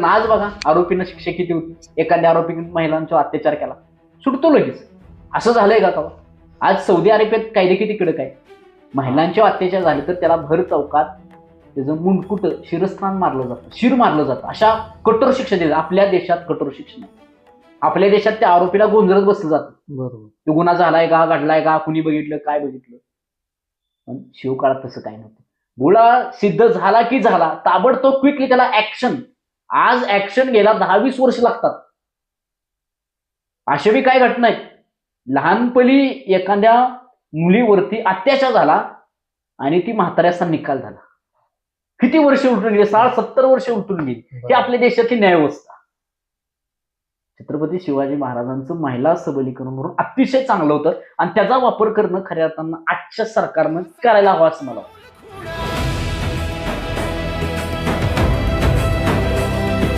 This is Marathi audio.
आज बघा आरोपींना शिक्षा किती होती. एखाद्या आरोपीने महिलांचा अत्याचार केला सुटतो लगेच. असं झालंय का? आज सौदी अरेबियात कायदे किती कडक आहे. महिलांचे अत्याचार झाले तर त्याला भर चौकात त्याचं मुंडकुट शिरस्थान मारलं जातं, शिर मारलं जातं. अशा कठोर शिक्षा दिल्या. आपल्या देशात कठोर शिक्षा नाही. आपल्या देशात त्या आरोपीला गोंधळत बसलं जातं. बरोबर. तो गुन्हा झालाय का, घडलाय का, कुणी बघितलं, काय बघितलं. पण शिवकाळात तसं काही नव्हतं. गुन्हा सिद्ध झाला की झाला, ताबडतोब क्विकली त्याला ऍक्शन. आज ऍक्शन घ्यायला 10-20 वर्ष लागतात. अशा बी काय घटना आहेत. लहानपणी एखाद्या मुलीवरती अत्याचार झाला आणि ती म्हाताऱ्याचा निकाल झाला. किती वर्ष उलटून गेली, 60-70 वर्ष उलटून गेली. ही आपल्या देशाची न्यायव्यवस्था. छत्रपती शिवाजी महाराजांचं महिला सबलीकरण म्हणून अतिशय चांगलं होतं आणि त्याचा वापर करणं खऱ्या अर्थानं आजच्या सरकारनं करायला हवं असं मला वाटतं.